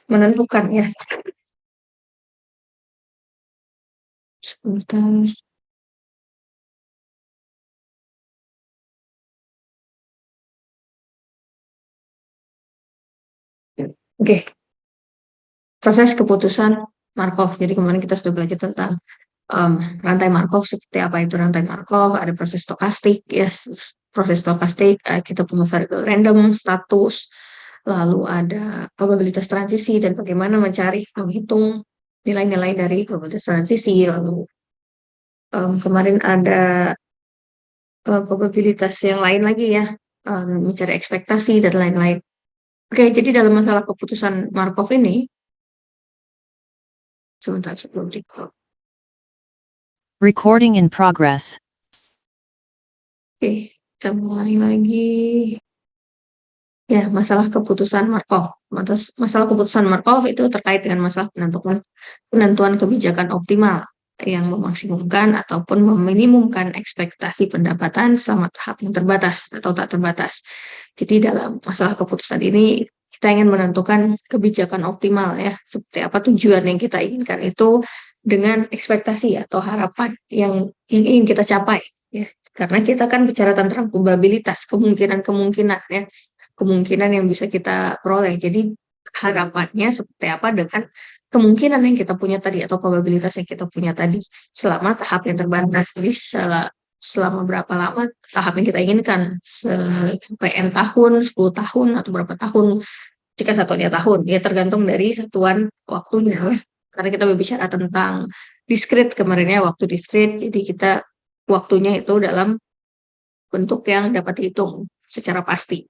menentukan ya. Sebentar. Oke, proses keputusan Markov. Jadi kemarin kita sudah belajar tentang rantai Markov, seperti apa itu rantai Markov, ada proses stokastik ya, proses stokastik, kita punya variabel random, status, lalu ada probabilitas transisi dan bagaimana mencari, menghitung nilai-nilai dari probabilitas transisi, lalu kemarin ada probabilitas yang lain lagi ya, mencari ekspektasi dan lain-lain. Oke, jadi dalam masalah keputusan Markov ini, sebentar sebelum di Recording in progress. Oke, kita mulai lagi. Ya, masalah keputusan Markov. Masalah keputusan Markov itu terkait dengan masalah penentuan kebijakan optimal yang memaksimumkan ataupun meminimumkan ekspektasi pendapatan selama tahap yang terbatas atau tak terbatas. Jadi dalam masalah keputusan ini kita ingin menentukan kebijakan optimal ya, seperti apa tujuan yang kita inginkan itu dengan ekspektasi atau harapan yang ingin kita capai ya. Karena kita kan bicara tentang probabilitas, kemungkinan-kemungkinan ya, kemungkinan yang bisa kita peroleh. Jadi harapannya seperti apa dengan kemungkinan yang kita punya tadi atau probabilitas yang kita punya tadi selama tahap yang terbatas. Jadi selama berapa lama tahap yang kita inginkan, sampai N tahun, 10 tahun, atau berapa tahun, jika satuannya tahun, ya tergantung dari satuan waktunya. Karena kita berbicara tentang diskrit kemarin ya, waktu diskrit, jadi kita waktunya itu dalam bentuk yang dapat dihitung secara pasti.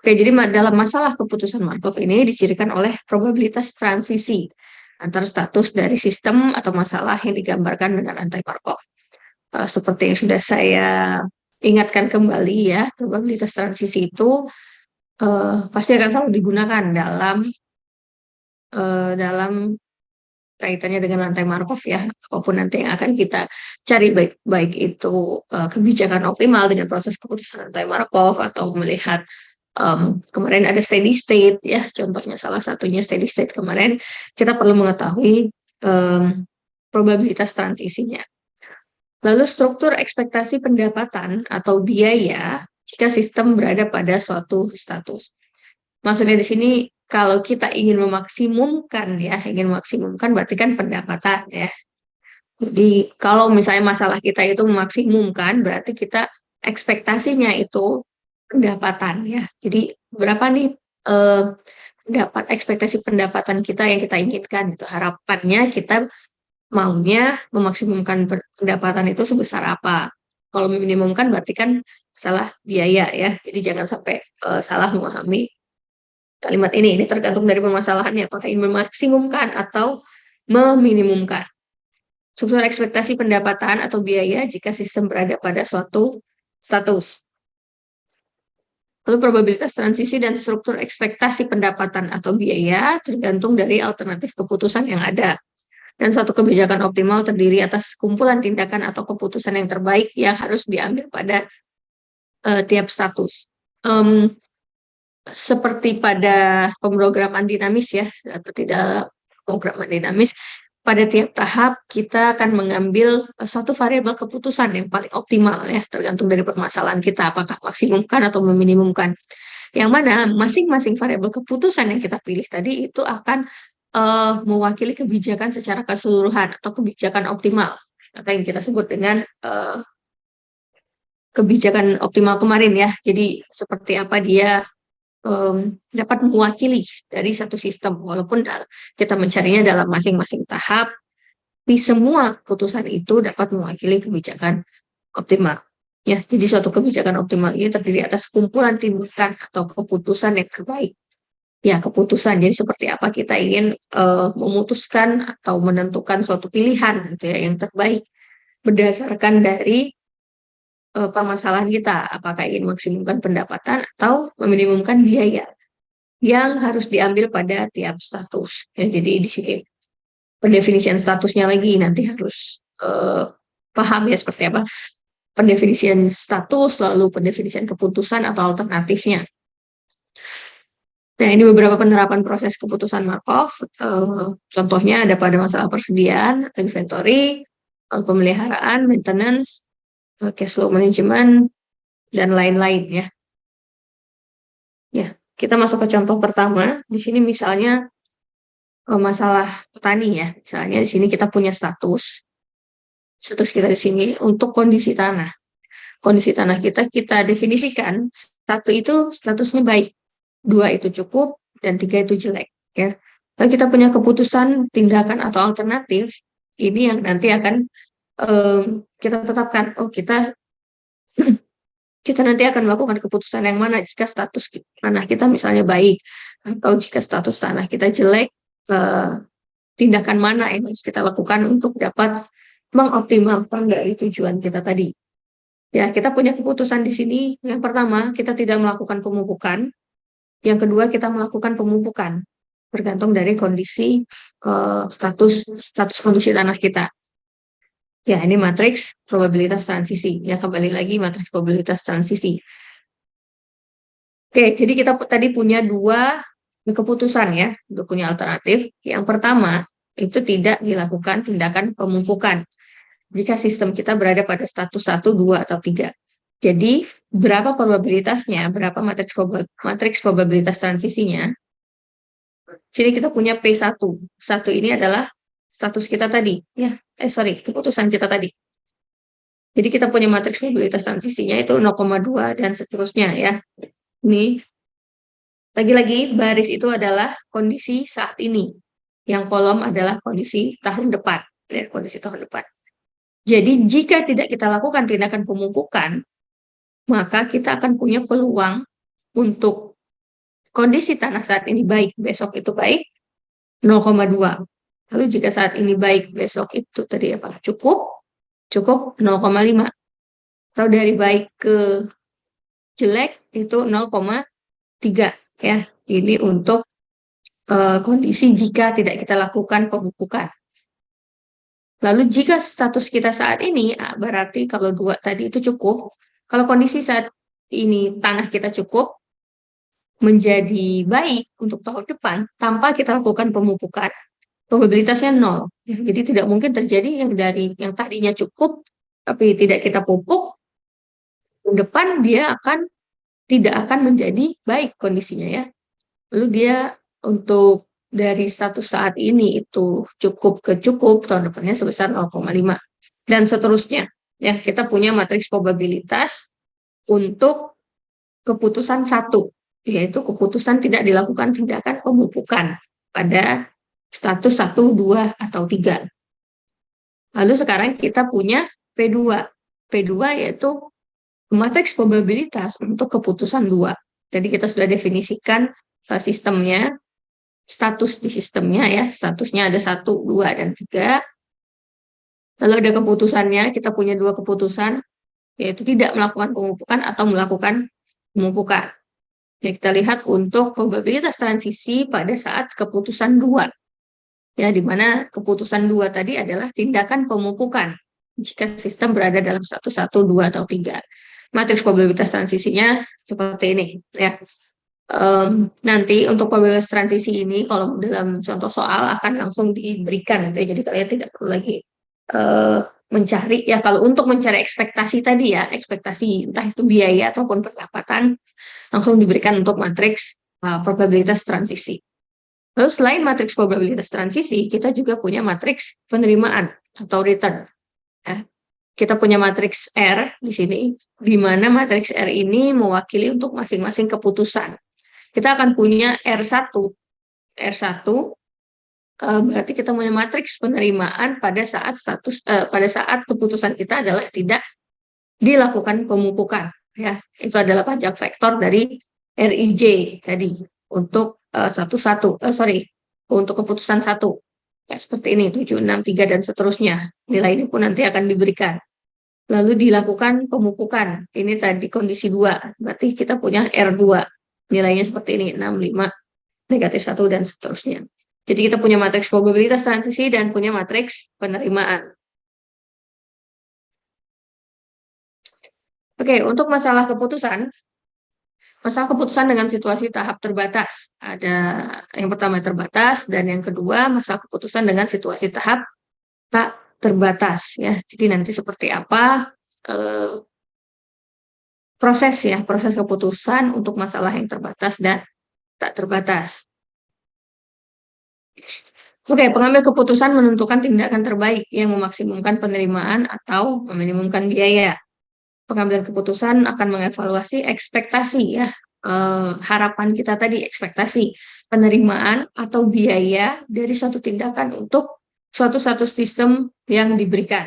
Oke, jadi dalam masalah keputusan Markov ini dicirikan oleh probabilitas transisi antar status dari sistem atau masalah yang digambarkan dengan rantai Markov. Seperti yang sudah saya ingatkan kembali ya, probabilitas transisi itu pasti akan selalu digunakan dalam kaitannya dengan rantai Markov ya, apapun nanti yang akan kita cari, baik itu kebijakan optimal dengan proses keputusan rantai Markov atau melihat kemarin ada steady state ya, contohnya salah satunya steady state kemarin, kita perlu mengetahui probabilitas transisinya. Lalu struktur ekspektasi pendapatan atau biaya jika sistem berada pada suatu status. Maksudnya di sini kalau kita ingin memaksimumkan ya, ingin memaksimumkan berarti kan pendapatan ya. Jadi kalau misalnya masalah kita itu memaksimumkan, berarti kita ekspektasinya itu pendapatan ya. Jadi berapa nih eh, dapat ekspektasi pendapatan kita yang kita inginkan itu, harapannya kita maunya memaksimumkan pendapatan itu sebesar apa. Kalau meminimumkan berarti kan salah biaya ya. Jadi jangan sampai salah memahami kalimat ini. Ini tergantung dari permasalahannya, apakah ingin memaksimumkan atau meminimumkan. Struktur ekspektasi pendapatan atau biaya jika sistem berada pada suatu status. Lalu probabilitas transisi dan struktur ekspektasi pendapatan atau biaya tergantung dari alternatif keputusan yang ada. Dan suatu kebijakan optimal terdiri atas kumpulan tindakan atau keputusan yang terbaik yang harus diambil pada tiap status. Seperti pada pemrograman dinamis ya, seperti dalam pemrograman dinamis, pada tiap tahap kita akan mengambil suatu variabel keputusan yang paling optimal ya, tergantung dari permasalahan kita, apakah maksimumkan atau meminimumkan. Yang mana masing-masing variabel keputusan yang kita pilih tadi itu akan mewakili kebijakan secara keseluruhan atau kebijakan optimal, atau yang kita sebut dengan kebijakan optimal kemarin ya. Jadi seperti apa dia dapat mewakili dari satu sistem, walaupun kita mencarinya dalam masing-masing tahap, di semua keputusan itu dapat mewakili kebijakan optimal. Ya, jadi suatu kebijakan optimal ini terdiri atas kumpulan tindakan atau keputusan yang terbaik. Ya, keputusan. Jadi seperti apa kita ingin memutuskan atau menentukan suatu pilihan gitu ya, yang terbaik berdasarkan dari permasalahan kita, apakah ingin maksimumkan pendapatan atau meminimumkan biaya yang harus diambil pada tiap status. Ya, jadi di sini pendefinisian statusnya lagi nanti harus paham ya seperti apa pendefinisian status, lalu pendefinisian keputusan atau alternatifnya. Nah, ini beberapa penerapan proses keputusan Markov. Contohnya ada pada masalah persediaan, inventory, pemeliharaan, maintenance, cash flow management, dan lain-lain ya. Ya, kita masuk ke contoh pertama. Di sini misalnya masalah petani ya. Misalnya di sini kita punya status kita di sini untuk kondisi tanah. Kondisi tanah kita definisikan, satu itu statusnya baik, dua itu cukup, dan tiga itu jelek ya. Lalu kita punya keputusan tindakan atau alternatif, ini yang nanti akan kita tetapkan. Oh, kita nanti akan melakukan keputusan yang mana jika status tanah kita misalnya baik, atau jika status tanah kita jelek, eh, tindakan mana yang harus kita lakukan untuk dapat mengoptimalkan dari tujuan kita tadi. Ya, kita punya keputusan di sini. Yang pertama, kita tidak melakukan pemupukan. Yang kedua, kita melakukan pemupukan. Bergantung dari kondisi status kondisi tanah kita. Ya, ini matriks probabilitas transisi. Ya, kembali lagi matriks probabilitas transisi. Oke, jadi kita tadi punya dua keputusan ya, untuk punya alternatif. Yang pertama, itu tidak dilakukan tindakan pemupukan jika sistem kita berada pada status 1, 2, atau 3. Jadi, berapa probabilitasnya, berapa matriks probabilitas transisinya. Jadi kita punya P1. Satu ini adalah status kita tadi. Ya, keputusan kita tadi. Jadi kita punya matriks probabilitas transisinya itu 0,2 dan seterusnya ya. Ini lagi-lagi baris itu adalah kondisi saat ini. Yang kolom adalah kondisi tahun depan. Ya, kondisi tahun depan. Jadi jika tidak kita lakukan tindakan pemupukan, maka kita akan punya peluang untuk kondisi tanah saat ini baik, besok itu baik, 0,2. Lalu jika saat ini baik, besok itu tadi apa? Cukup 0,5. Atau dari baik ke jelek itu 0,3 ya. Ini untuk kondisi jika tidak kita lakukan pemupukan. Lalu jika status kita saat ini, berarti kalau dua tadi itu cukup. Kalau kondisi saat ini tanah kita cukup, menjadi baik untuk tahun depan tanpa kita lakukan pemupukan, probabilitasnya 0. Ya, jadi tidak mungkin terjadi yang tadinya cukup tapi tidak kita pupuk, tahun depan dia tidak akan menjadi baik kondisinya ya. Lalu dia untuk dari status saat ini itu cukup ke cukup, tahun depannya sebesar 0,5 dan seterusnya. Ya, kita punya matriks probabilitas untuk keputusan satu, yaitu keputusan tidak dilakukan tindakan pemupukan pada status 1, 2, atau 3. Lalu sekarang kita punya P2. P2 yaitu matriks probabilitas untuk keputusan 2. Jadi kita sudah definisikan sistemnya, status di sistemnya ya, statusnya ada 1, 2, dan 3. Lalu ada keputusannya, kita punya dua keputusan, yaitu tidak melakukan pemupukan atau melakukan pemupukan. Jadi kita lihat untuk probabilitas transisi pada saat keputusan 2. Ya, di mana keputusan 2 tadi adalah tindakan pemupukan jika sistem berada dalam status 1, 2, atau 3. Matriks probabilitas transisinya seperti ini ya. Nanti untuk probabilitas transisi ini kalau dalam contoh soal akan langsung diberikan gitu ya. Jadi kalian tidak perlu lagi mencari ya, kalau untuk mencari ekspektasi tadi ya, ekspektasi entah itu biaya ataupun pendapatan langsung diberikan untuk matriks probabilitas transisi. Lalu selain matriks probabilitas transisi, kita juga punya matriks penerimaan atau return. Ya. Kita punya matriks R di sini, di mana matriks R ini mewakili untuk masing-masing keputusan. Kita akan punya R1. R1 berarti kita punya matriks penerimaan pada saat keputusan kita adalah tidak dilakukan pemupukan. Ya, itu adalah pajak vektor dari RIJ tadi untuk untuk keputusan 1. Ya, seperti ini 7, 6, 3 dan seterusnya. Nilai ini pun nanti akan diberikan. Lalu dilakukan pemupukan. Ini tadi kondisi 2. Berarti kita punya R2. Nilainya seperti ini 6, 5, -1 dan seterusnya. Jadi kita punya matriks probabilitas transisi dan punya matriks penerimaan. Oke, untuk masalah keputusan, Masalah keputusan dengan situasi tahap terbatas. Ada yang pertama terbatas dan yang kedua masalah keputusan dengan situasi tahap tak terbatas ya. Jadi nanti seperti apa eh, proses keputusan untuk masalah yang terbatas dan tak terbatas. Oke, pengambil keputusan menentukan tindakan terbaik yang memaksimumkan penerimaan atau meminimumkan biaya. Pengambilan keputusan akan mengevaluasi ekspektasi ya, harapan kita tadi, ekspektasi penerimaan atau biaya dari suatu tindakan untuk suatu sistem yang diberikan.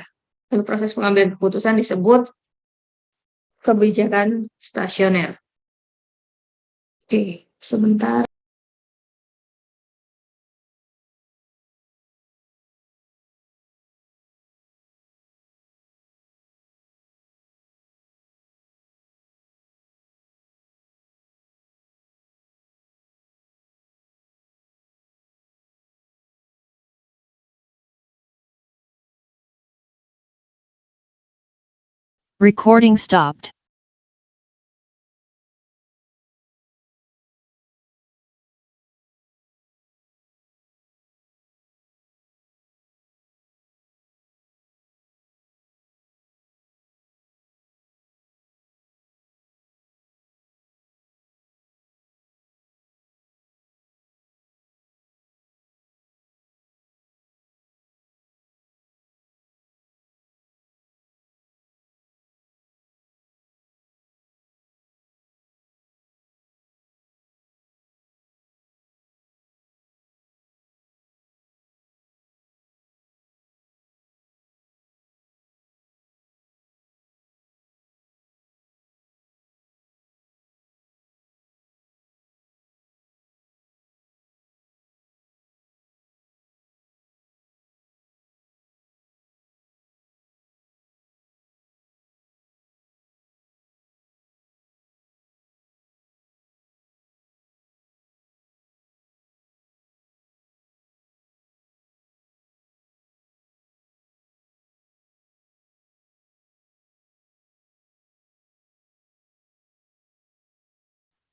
Lalu proses pengambilan keputusan disebut kebijakan stasioner. Oke, sebentar. Recording stopped.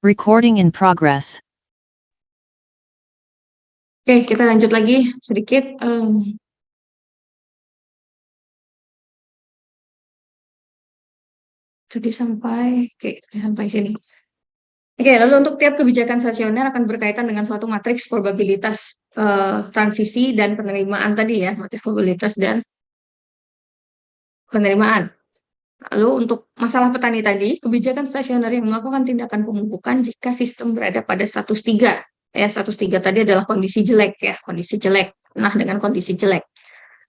Recording in progress. Oke, kita lanjut lagi sedikit. Tadi sampai sini. Oke, lalu untuk tiap kebijakan stasioner akan berkaitan dengan suatu matriks probabilitas transisi dan penerimaan tadi ya, matriks probabilitas dan penerimaan. Lalu untuk masalah petani tadi, kebijakan stasioner yang melakukan tindakan pemupukan jika sistem berada pada status 3. Ya, status 3 tadi adalah kondisi jelek ya, kondisi jelek. Nah, dengan kondisi jelek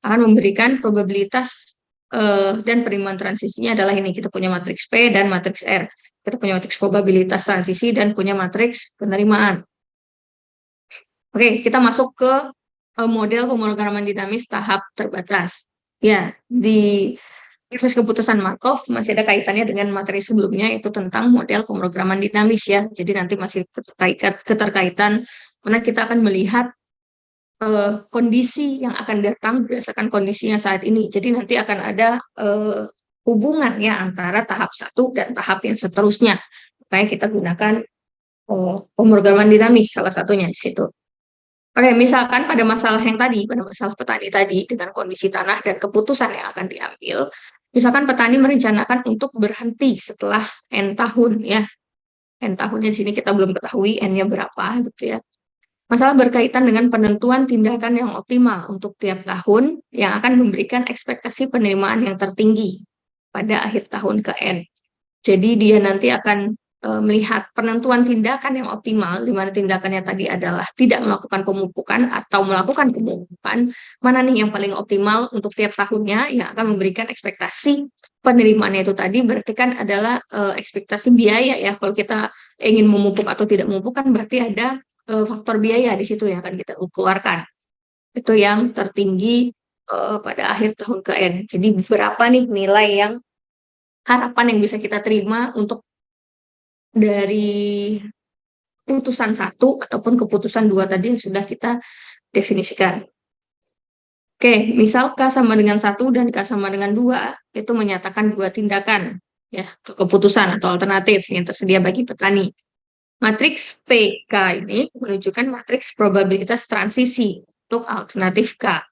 akan memberikan probabilitas dan penerimaan transisinya adalah ini. Kita punya matriks P dan matriks R. Kita punya matriks probabilitas transisi dan punya matriks penerimaan. Oke, kita masuk ke model pemrograman dinamis tahap terbatas. Ya, di proses keputusan Markov masih ada kaitannya dengan materi sebelumnya, yaitu tentang model pemrograman dinamis ya. Jadi nanti masih keterkaitan karena kita akan melihat kondisi yang akan datang berdasarkan kondisinya saat ini. Jadi nanti akan ada hubungan ya antara tahap 1 dan tahap yang seterusnya. Makanya kita gunakan pemrograman dinamis salah satunya di situ. Oke, misalkan pada masalah yang tadi, pada masalah petani tadi, dengan kondisi tanah dan keputusan yang akan diambil, misalkan petani merencanakan untuk berhenti setelah N tahun, ya. N tahunnya di sini kita belum ketahui N-nya berapa, gitu ya. Masalah berkaitan dengan penentuan tindakan yang optimal untuk tiap tahun yang akan memberikan ekspektasi penerimaan yang tertinggi pada akhir tahun ke N. Jadi dia nanti akan melihat penentuan tindakan yang optimal, di mana tindakannya tadi adalah tidak melakukan pemupukan atau melakukan pemupukan, mana nih yang paling optimal untuk tiap tahunnya yang akan memberikan ekspektasi penerimaannya itu tadi, berarti kan adalah ekspektasi biaya ya. Kalau kita ingin memupuk atau tidak memupuk kan berarti ada faktor biaya di situ yang akan kita keluarkan. Itu yang tertinggi pada akhir tahun ke N. Jadi berapa nih nilai yang harapan yang bisa kita terima untuk dari putusan 1 ataupun keputusan 2 tadi yang sudah kita definisikan. Oke, misal K sama dengan 1 dan K sama dengan 2 itu menyatakan dua tindakan ya, keputusan atau alternatif yang tersedia bagi petani. Matriks PK ini menunjukkan matriks probabilitas transisi untuk alternatif K.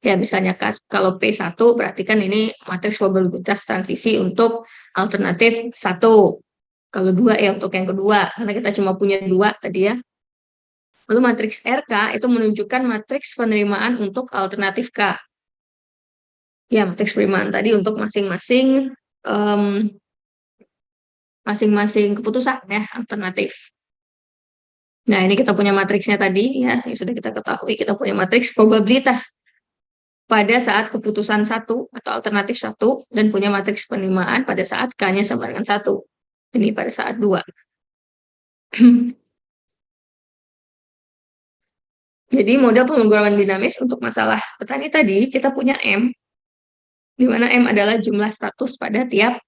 Ya, misalnya kalau P1 berarti kan ini matriks probabilitas transisi untuk alternatif 1. Kalau 2 ya untuk yang kedua, karena kita cuma punya 2 tadi ya. Lalu matriks RK itu menunjukkan matriks penerimaan untuk alternatif K. Ya, matriks penerimaan tadi untuk masing-masing masing-masing keputusan ya, alternatif. Nah, ini kita punya matriksnya tadi ya, yang sudah kita ketahui. Kita punya matriks probabilitas pada saat keputusan 1 atau alternatif 1 dan punya matriks penerimaan pada saat K-nya sama dengan 1. Ini pada saat 2. Jadi model pemrograman dinamis untuk masalah petani tadi, kita punya M, di mana M adalah jumlah status pada tiap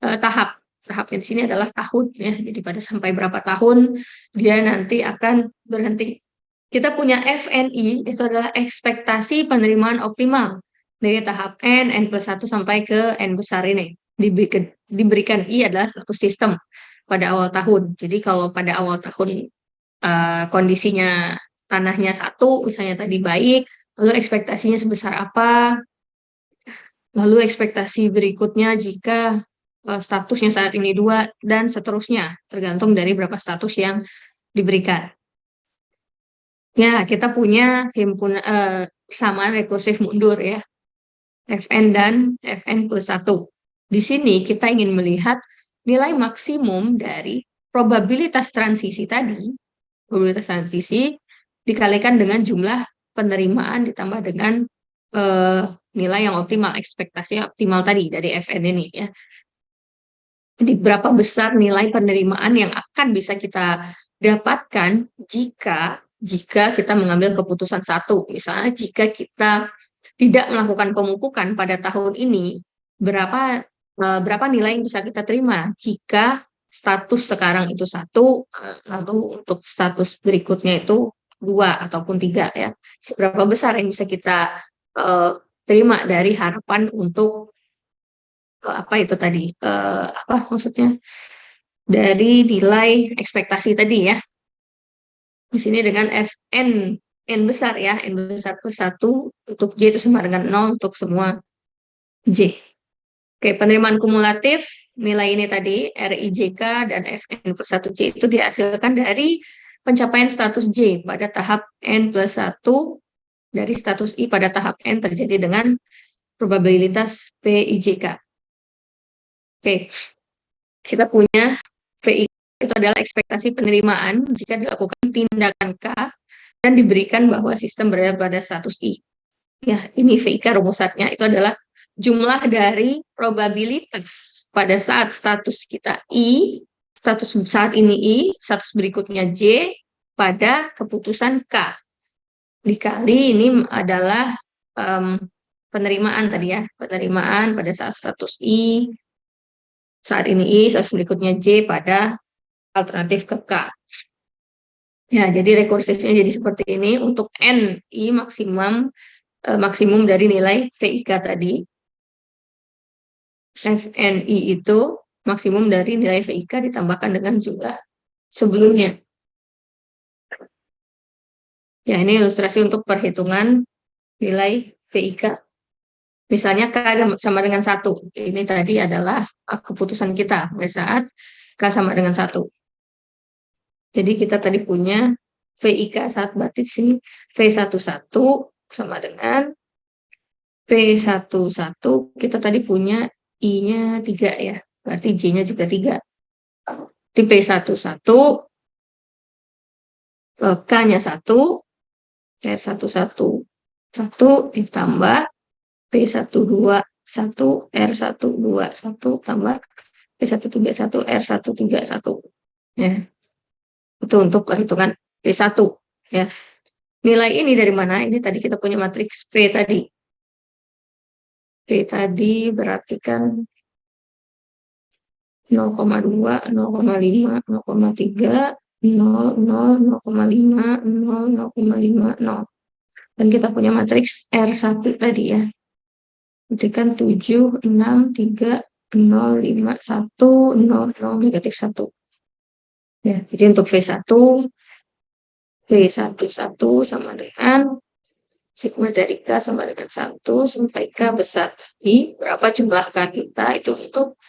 tahap. Tahapnya di sini adalah tahun ya. Jadi pada sampai berapa tahun dia nanti akan berhenti. Kita punya FNI, itu adalah ekspektasi penerimaan optimal dari tahap N plus 1 sampai ke N besar ini. Diberikan I adalah status sistem pada awal tahun. Jadi kalau pada awal tahun kondisinya tanahnya 1, misalnya tadi baik, lalu ekspektasinya sebesar apa, lalu ekspektasi berikutnya jika statusnya saat ini 2, dan seterusnya, tergantung dari berapa status yang diberikan. Ya, kita punya persamaan rekursif mundur ya, Fn dan Fn plus 1. Di sini kita ingin melihat nilai maksimum dari probabilitas transisi tadi, probabilitas transisi dikalikan dengan jumlah penerimaan ditambah dengan nilai yang optimal, ekspektasi optimal tadi dari Fn ini ya. Jadi berapa besar nilai penerimaan yang akan bisa kita dapatkan jika kita mengambil keputusan 1. Misalnya jika kita tidak melakukan pemupukan pada tahun ini, berapa nilai yang bisa kita terima jika status sekarang itu 1, lalu untuk status berikutnya itu 2 ataupun 3 ya. Seberapa besar yang bisa kita terima dari harapan untuk apa itu tadi, apa maksudnya, dari nilai ekspektasi tadi ya. Di sini dengan Fn, N besar ya, N besar plus 1, untuk J itu sama dengan 0 untuk semua J. Oke, penerimaan kumulatif, nilai ini tadi, RIJK dan Fn plus 1J itu dihasilkan dari pencapaian status J pada tahap N plus 1, dari status I pada tahap N terjadi dengan probabilitas PIJK. Oke, kita punya VI itu adalah ekspektasi penerimaan jika dilakukan tindakan K dan diberikan bahwa sistem berada pada status I. Ya, ini VIK rumusannya itu adalah jumlah dari probabilitas pada saat status kita I, status saat ini I, status berikutnya J pada keputusan K. Dikali ini adalah penerimaan tadi ya, penerimaan pada saat status I, saat ini I, status berikutnya J pada alternatif ke K. Ya, jadi rekursifnya jadi seperti ini. Untuk N, I maksimum dari nilai VIK tadi. FNI itu maksimum dari nilai VIK ditambahkan dengan jumlah sebelumnya. Ya, ini ilustrasi untuk perhitungan nilai VIK. Misalnya K sama dengan 1. Ini tadi adalah keputusan kita pada saat K sama dengan 1. Jadi kita tadi punya VIK saat berarti di sini V11 sama dengan V11, kita tadi punya I-nya 3 ya. Berarti J-nya juga 3. Di P11, K-nya 1, R11 1 ditambah P121 R121 tambah P131 R131 ya. Itu untuk perhitungan P1 ya. Nilai ini dari mana? Ini tadi kita punya matriks P tadi. P tadi berarti kan 0,2, 0,5, 0,3, 0, 0, 0,5, 0, 0,5, 0. Dan kita punya matriks R1 tadi ya. Berarti kan 7, 6, 3, 0, 5, 1, 0, 0, negatif 1. Ya, jadi untuk V11 sama dengan sigma dari K sama dengan 1 sampai K besar tadi. Berapa jumlah K kita? Itu untuk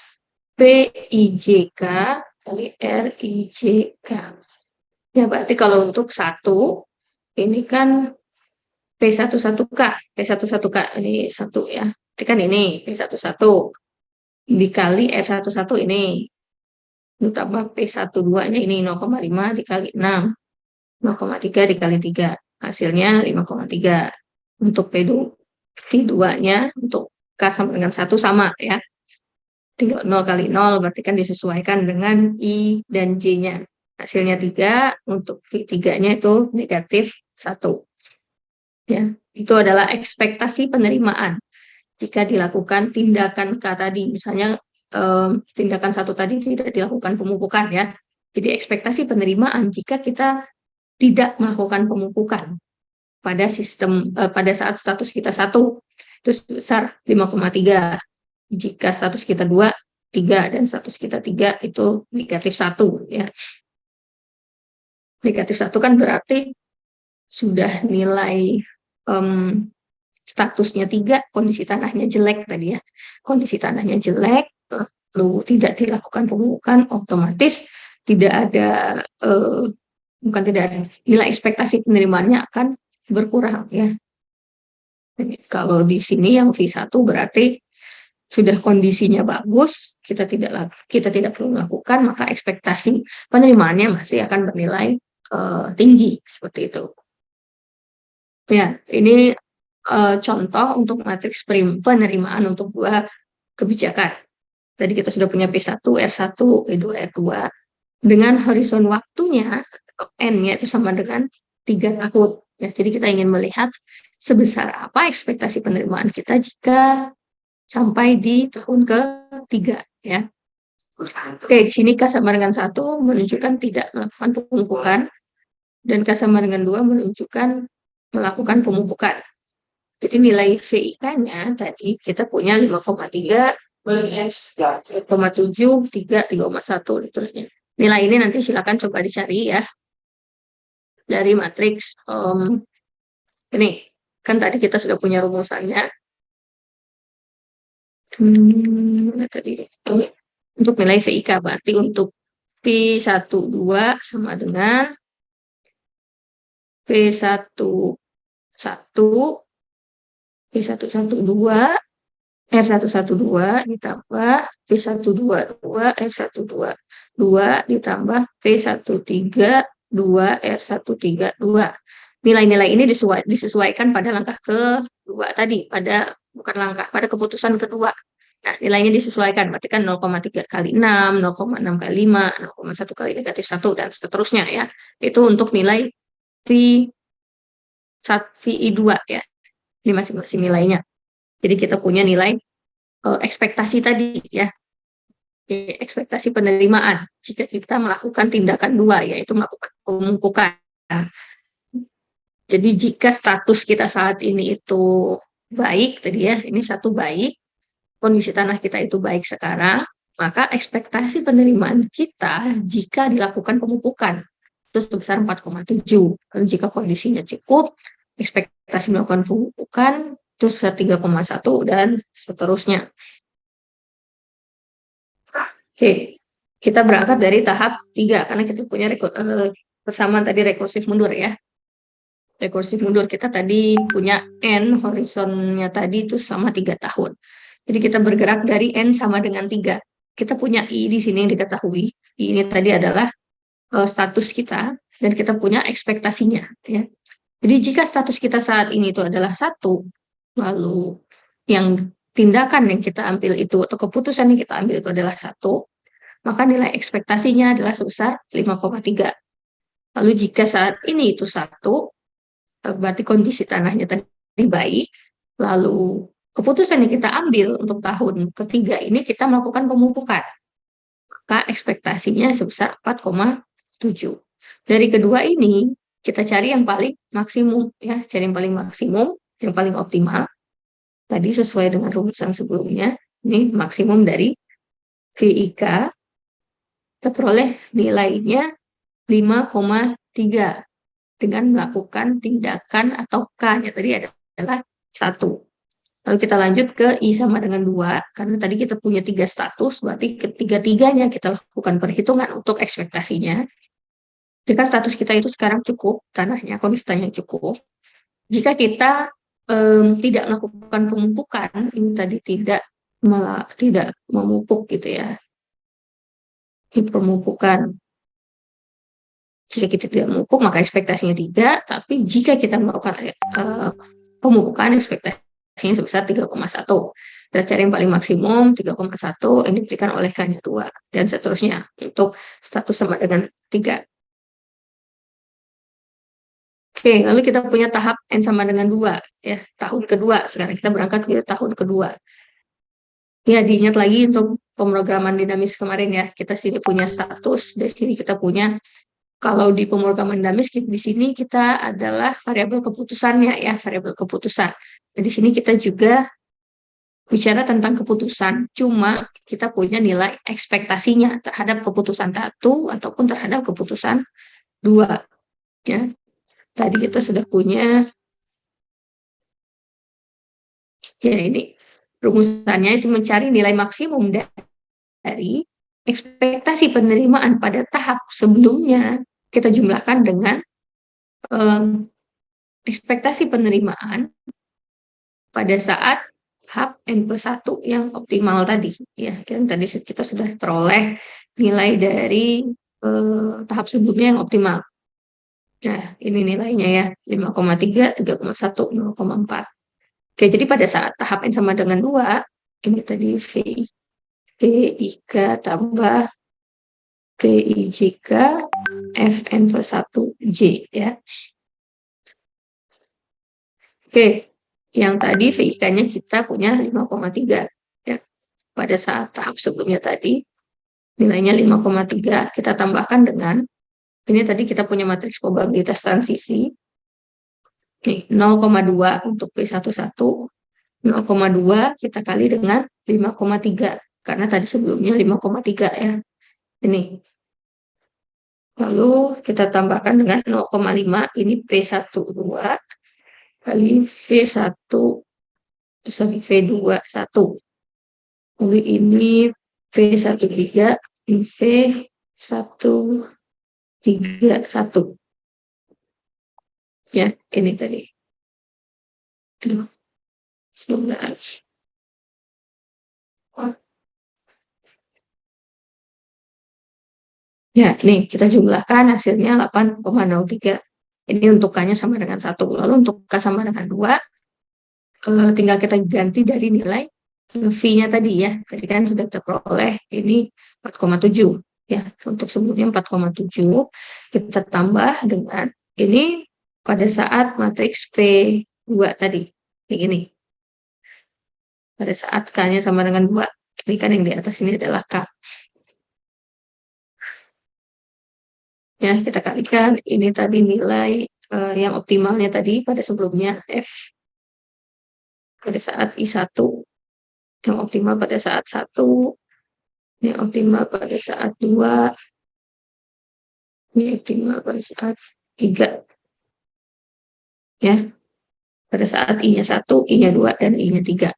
PIJK kali RIJK. Ya, berarti kalau untuk 1, ini kan P11K. P11K ini 1 ya. Berarti kan ini P11 dikali R11 ini. Ditambah P12-nya ini 0,5 dikali 6. 0,3 dikali 3. Hasilnya 5,3. Untuk V2-nya, untuk K sama dengan 1 sama ya. 0 kali 0 berarti kan disesuaikan dengan I dan J-nya. Hasilnya 3, untuk V3-nya itu negatif 1. Ya, itu adalah ekspektasi penerimaan jika dilakukan tindakan K tadi. Misalnya tindakan 1 tadi tidak dilakukan pemupukan ya. Jadi ekspektasi penerimaan jika kita tidak melakukan pemupukan pada saat status kita 1 itu sebesar 5,3. Jika status kita 2, 3 dan status kita 3 itu negatif 1 ya. Negatif 1 kan berarti sudah nilai statusnya 3, kondisi tanahnya jelek tadi ya. Kondisi tanahnya jelek, lalu tidak dilakukan pemupukan, otomatis tidak ada bukan tidak ada, nilai ekspektasi penerimaannya akan berkurang ya. Kalau di sini yang V1 berarti sudah kondisinya bagus, kita tidak perlu melakukan, maka ekspektasi penerimaannya masih akan bernilai tinggi seperti itu. Ya, ini contoh untuk matriks penerimaan untuk dua kebijakan. Tadi kita sudah punya P1, R1, P2, R2. Dengan horizon waktunya, N-nya itu sama dengan 3 tahun. Ya, jadi kita ingin melihat sebesar apa ekspektasi penerimaan kita jika sampai di tahun ketiga. Ya. Oke, di sini K sama dengan 1 menunjukkan tidak melakukan pemupukan, dan K sama dengan 2 menunjukkan melakukan pemupukan. Jadi nilai VIK-nya tadi kita punya 5,3, 5,7, 3, 3,1, dan seterusnya. Nilai ini nanti silakan coba dicari ya dari matriks ini. Kan tadi kita sudah punya rumusannya. Tadi untuk nilai VIK berarti untuk V12 sama dengan P11, P112, R112 ditambah P122, R122 ditambah P132, R132. Nilai-nilai ini disesuaikan pada langkah kedua tadi, pada keputusan kedua. Nah, nilainya disesuaikan, berarti kan 0,3 kali 6, 0,6 kali 5, 0,1 kali negatif 1, dan seterusnya ya. Itu untuk nilai VI2 ya. Ini masing-masing nilainya. Jadi kita punya nilai ekspektasi tadi ya. Ekspektasi penerimaan jika kita melakukan tindakan 2, yaitu melakukan pemupukan. Jadi jika status kita saat ini itu baik tadi ya, ini 1 baik, kondisi tanah kita itu baik sekarang, maka ekspektasi penerimaan kita jika dilakukan pemupukan itu sebesar 4,7. Lalu jika kondisinya cukup, ekspektasi melakukan pemupukan itu sebesar 3,1 dan seterusnya. Oke, kita berangkat dari tahap 3 karena kita punya persamaan tadi rekursif mundur ya. Rekursif mundur kita tadi punya N, horizonnya tadi itu sama 3 tahun. Jadi kita bergerak dari N sama dengan 3. Kita punya I di sini yang diketahui. I ini tadi adalah status kita dan kita punya ekspektasinya. Ya. Jadi jika status kita saat ini itu adalah 1, lalu yang tindakan yang kita ambil itu atau keputusan yang kita ambil itu adalah 1, maka nilai ekspektasinya adalah sebesar 5,3. Lalu jika saat ini itu 1, berarti kondisi tanahnya tadi baik, lalu keputusan yang kita ambil untuk tahun ketiga ini kita melakukan pemupukan, maka ekspektasinya sebesar 4,7. Dari kedua ini kita cari yang paling maksimum ya, cari yang paling maksimum, yang paling optimal. Tadi sesuai dengan rumusan sebelumnya, ini maksimum dari VIK, kita peroleh nilainya 5,3 dengan melakukan tindakan atau K-nya tadi adalah 1. Lalu kita lanjut ke I sama dengan 2, karena tadi kita punya 3 status, berarti ketiga-tiganya kita lakukan perhitungan untuk ekspektasinya. Jika status kita itu sekarang cukup, tanahnya konstannya cukup, jika kita tidak melakukan pemupukan, ini tadi tidak memupuk gitu ya, ini pemupukan. Jika kita tidak memupuk, maka ekspektasinya 3, tapi jika kita melakukan pemupukan, ekspektasinya sebesar 3,1. Kita cari yang paling maksimum, 3,1, ini diberikan oleh K-nya 2, dan seterusnya, untuk status sama dengan 3. Oke, lalu kita punya tahap N sama dengan 2, ya, tahun kedua. Sekarang kita berangkat ke tahun kedua. Ya, diingat lagi untuk pemrograman dinamis kemarin ya, kita sini punya status, di sini kita punya, kalau di pemrograman dinamis, di sini kita adalah variabel keputusannya ya, variabel keputusan. Nah, di sini kita juga bicara tentang keputusan, cuma kita punya nilai ekspektasinya terhadap keputusan 1 ataupun terhadap keputusan 2. Ya. Tadi kita sudah punya, ya ini, rumusannya itu mencari nilai maksimum dari ekspektasi penerimaan pada tahap sebelumnya, kita jumlahkan dengan ekspektasi penerimaan pada saat tahap N+1 yang optimal tadi. Ya, kan tadi kita sudah peroleh nilai dari tahap sebelumnya yang optimal. Nah, ini nilainya ya, 5,3, 3,1, 0,4. Oke, jadi pada saat tahap N sama dengan 2, ini tadi VIK tambah PIJK Fn+1J ya. Oke, yang tadi VIK-nya kita punya 5,3 ya. Pada saat tahap sebelumnya tadi nilainya 5,3, kita tambahkan dengan ini tadi kita punya matriks probabilitas transisi. Nih, 0,2 untuk P11, 0,2 kita kali dengan 5,3 karena tadi sebelumnya 5,3 ya. Ini. Lalu kita tambahkan dengan 0,5, ini P12 kali V21. Lalu ini V13, V131. Ya, ini tadi. 19. Ya, nih kita jumlahkan hasilnya 8,03. Ini untuk K-nya sama dengan 1. Lalu untuk K sama dengan 2, tinggal kita ganti dari nilai V-nya tadi ya. Tadi kan sudah terperoleh ini 4,7. Ya, untuk sebelumnya 4,7. Kita tambah dengan ini pada saat matriks P2 tadi. Ini. Pada saat K-nya sama dengan 2. Ini kan yang di atas ini adalah K. Ya, kita kalikan ini tadi nilai yang optimalnya tadi pada sebelumnya F pada saat I1, yang optimal pada saat 1, yang optimal pada saat 2, yang optimal pada saat 3. Ya, pada saat I-nya 1, I-nya 2, dan I-nya 3.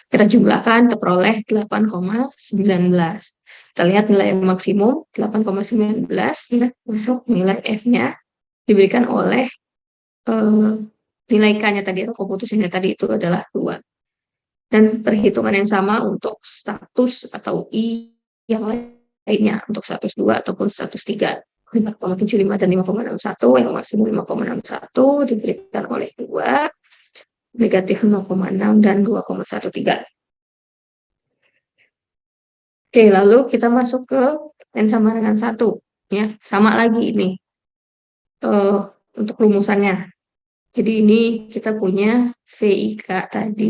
Kita jumlahkan, terperoleh 8,19. Kita lihat nilai maksimum 8,19 ya, untuk nilai F-nya diberikan oleh nilai K-nya tadi atau keputusannya tadi itu adalah 2. Dan perhitungan yang sama untuk status atau I yang lainnya, untuk status 2 ataupun status 3. 5,75 dan 5,61, yang maksimum 5,61 diberikan oleh 2, negatif 0,6 dan 2,13. Oke, lalu kita masuk ke N sama dengan 1. Ya, sama lagi ini untuk rumusannya. Jadi ini kita punya VIK tadi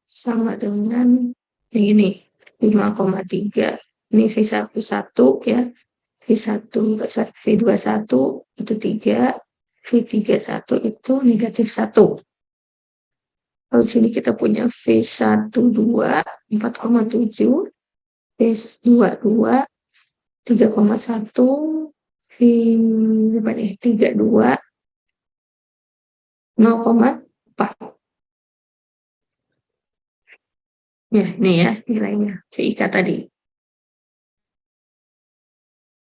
sama dengan ini 5,3. Ini V11 ya. V1, V21 itu 3, V31 itu negatif 1. Lalu sini kita punya V12 4,7, V22 3,1, di berapa nih? 32 0,4. Ya, ini ya nilainya CIK tadi.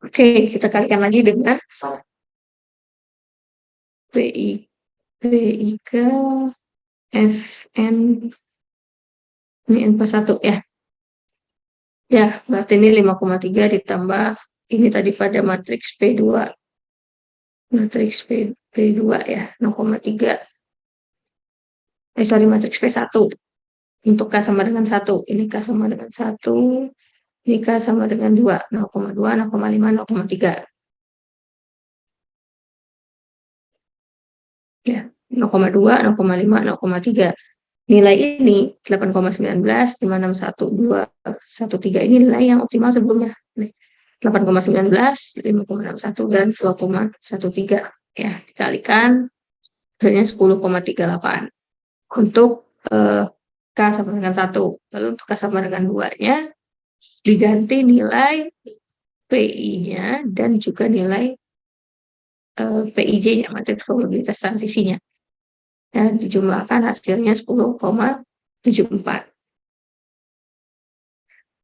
Oke, kita kalikan lagi dengan PIK FN ini N+1 ya. Ya, berarti ini 5,3 ditambah ini tadi pada matriks P2. Matriks P2 ya, 0,3. Sorry, matriks P1. Untuk K sama dengan 1. Ini K sama dengan 1. Ini K sama dengan 2. 0,2, 0,5, 0,3. Ya, 0,2, 0,5, 0,3. Nilai ini 8,19, 561, 213 ini nilai yang optimal sebelumnya. 8,19, 5,61 dan 2,13 ya dikalikan hasilnya 10,38 untuk K sama dengan 1. Lalu untuk K sama dengan 2-nya diganti nilai PI-nya dan juga nilai PIJ-nya, matriks probabilitas transisinya. Dan dijumlahkan hasilnya 10,74.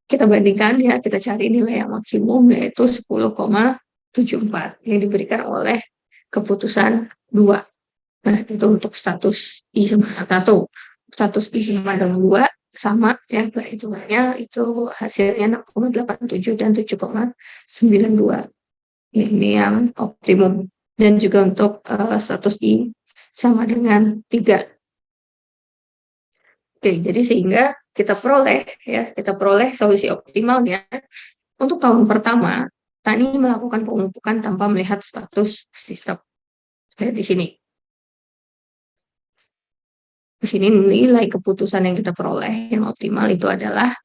Kita bandingkan ya, kita cari nilai yang maksimum yaitu 10,74 yang diberikan oleh keputusan 2. Nah, itu untuk status I sama dengan 1. Status I sama dengan 2 sama ya, perhitungannya itu hasilnya 6,87 dan 7,92. Ini yang optimum. Dan juga untuk status I sama dengan 3. Oke, jadi sehingga kita peroleh solusi optimalnya untuk tahun pertama. Tani melakukan pemupukan tanpa melihat status sistem. Lihat di sini. Di sini nilai keputusan yang kita peroleh yang optimal itu adalah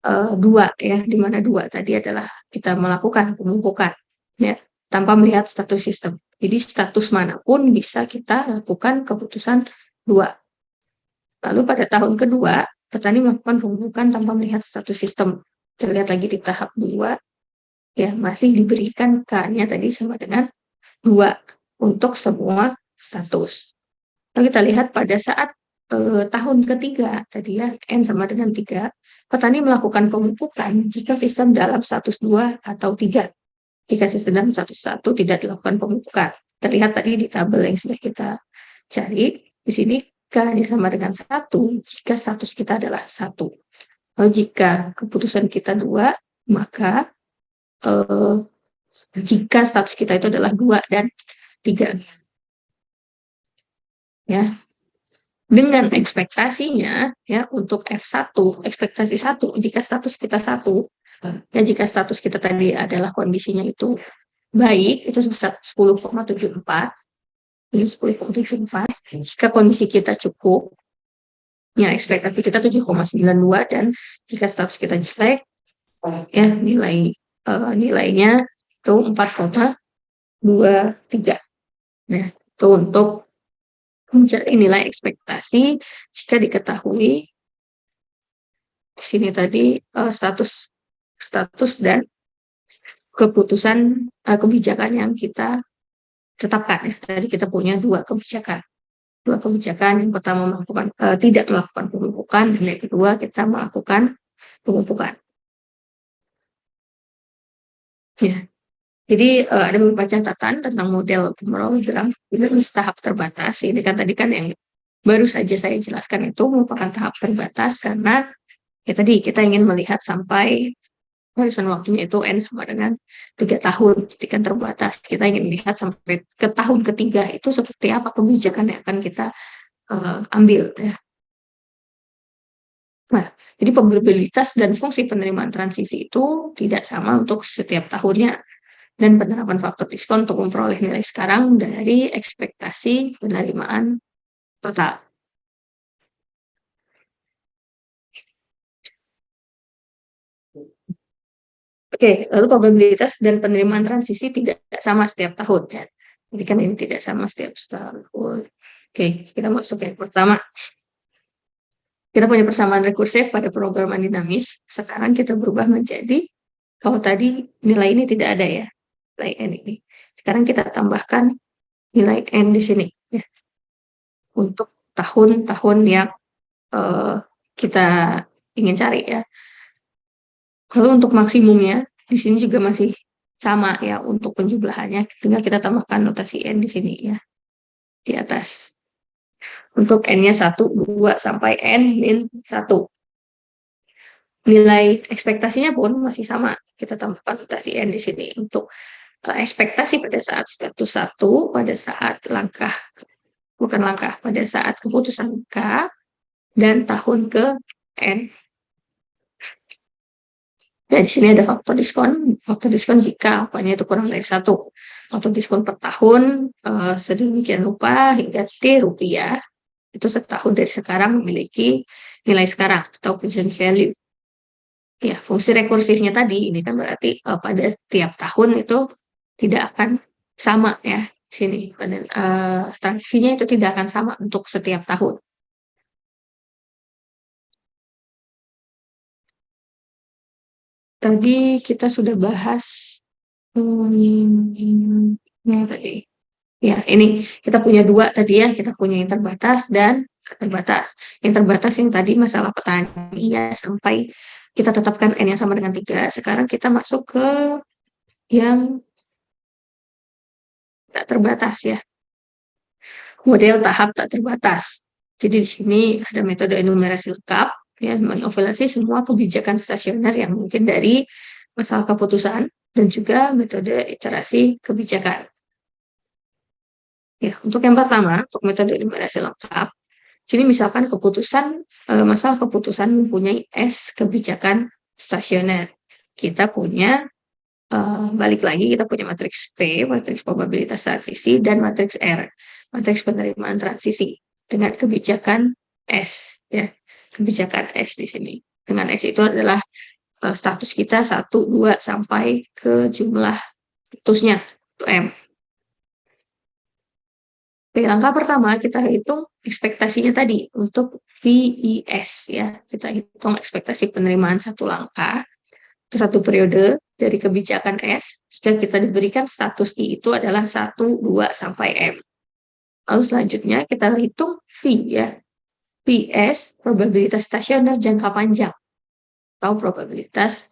2 ya, di mana 2 tadi adalah kita melakukan pemupukan ya tanpa melihat status sistem. Jadi status manapun bisa kita lakukan keputusan 2. Lalu pada tahun kedua, petani melakukan pemupukan tanpa melihat status sistem. Kita lihat lagi di tahap 2, ya masih diberikan K-nya tadi sama dengan 2 untuk semua status. Lalu kita lihat pada saat tahun ketiga, tadi ya, N sama dengan 3, petani melakukan pemupukan jika sistem dalam status 2 atau 3. Jika sistem dalam status 1 tidak dilakukan pemupukan. Terlihat tadi di tabel yang sudah kita cari, di sini K-nya sama dengan 1 jika status kita adalah 1. Lalu jika keputusan kita 2, maka jika status kita itu adalah 2 dan 3. Ya. Dengan ekspektasinya ya untuk F1, ekspektasi 1 jika status kita 1 dan jika status kita tadi adalah kondisinya itu baik, itu sebesar 10,74. Ini 10,74. Jika kondisi kita cukup, ya ekspektasi kita 7,92 dan jika status kita jelek, ya nilainya itu 4,23. Nah, itu untuk mencari nilai ekspektasi jika diketahui di sini tadi status dan keputusan kebijakan yang kita tetapkan ya. Tadi kita punya 2 kebijakan. 2 kebijakan, yang pertama tidak melakukan pemupukan, dan yang kedua kita melakukan pemupukan. Ya. Jadi ada beberapa catatan tentang model pemrograman dinamis tahap terbatas. Ini kan tadi kan yang baru saja saya jelaskan itu merupakan tahap terbatas karena ya tadi kita ingin melihat sampai horizon waktunya itu N sama dengan 3 tahun. Jadi kan terbatas. Kita ingin melihat sampai ke tahun ketiga itu seperti apa kebijakan yang akan kita ambil ya. Nah, jadi probabilitas dan fungsi penerimaan transisi itu tidak sama untuk setiap tahunnya dan penerapan faktor diskon untuk memperoleh nilai sekarang dari ekspektasi penerimaan total. Oke, lalu probabilitas dan penerimaan transisi tidak sama setiap tahun ya. Jadi kan ini tidak sama setiap tahun. Oke, kita masuk yang pertama. Kita punya persamaan rekursif pada pemrograman dinamis. Sekarang kita berubah menjadi, kalau tadi nilai ini tidak ada ya. nilai N ini. Sekarang kita tambahkan nilai N di sini, ya, untuk tahun-tahun yang kita ingin cari, ya. Lalu untuk maksimumnya, di sini juga masih sama, ya, untuk penjumlahannya, tinggal kita tambahkan notasi N di sini, ya, di atas. Untuk N-nya 1, 2, sampai N-1. Nilai ekspektasinya pun masih sama, kita tambahkan notasi N di sini untuk ekspektasi pada saat status 1, pada saat pada saat keputusan K, dan tahun ke N. Dan di sini ada faktor diskon jika angkanya itu kurang dari 1. Faktor diskon per tahun sedemikian rupa hingga T rupiah, itu setahun dari sekarang memiliki nilai sekarang atau present value. Ya, fungsi rekursifnya tadi ini kan berarti pada tiap tahun itu tidak akan sama, ya, sini pada transisinya itu tidak akan sama untuk setiap tahun. Tadi kita sudah bahas yang tadi. Ya, ini kita punya 2 tadi, ya, kita punya yang terbatas dan terbatas. Yang terbatas yang tadi masalah petani, ya, sampai kita tetapkan N yang sama dengan 3. Sekarang kita masuk ke yang tak terbatas, ya. Model tahap tak terbatas. Jadi di sini ada metode enumerasi lengkap, ya, mengoverlasi semua kebijakan stasioner yang mungkin dari masalah keputusan dan juga metode iterasi kebijakan. Ya, untuk yang pertama, untuk metode enumerasi lengkap, sini misalkan masalah keputusan mempunyai S kebijakan stasioner. Kita punya balik lagi kita punya matriks P, matriks probabilitas transisi, dan matriks R, matriks penerimaan transisi dengan kebijakan S, ya, kebijakan S di sini. Dengan S itu adalah status kita 1, 2 sampai ke jumlah statusnya itu M. Oke, langkah pertama kita hitung ekspektasinya tadi untuk VIS, ya. Kita hitung ekspektasi penerimaan satu langkah itu satu periode dari kebijakan S, sudah kita diberikan status I itu adalah 1, 2, sampai M. Lalu selanjutnya kita hitung V, ya. VS, probabilitas stasioner jangka panjang, atau probabilitas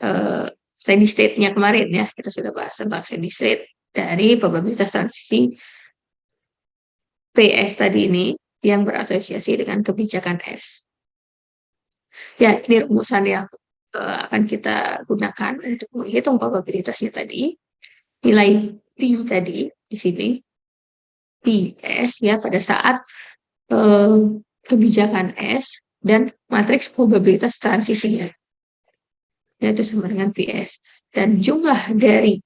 steady state-nya kemarin, ya. Kita sudah bahas tentang steady state dari probabilitas transisi PS tadi ini yang berasosiasi dengan kebijakan S. Ya, ini rumusan yang akan kita gunakan untuk menghitung probabilitasnya tadi. Nilai P tadi di sini, PS, ya, pada saat kebijakan S dan matriks probabilitas transisinya, yaitu sama dengan PS. Dan jumlah dari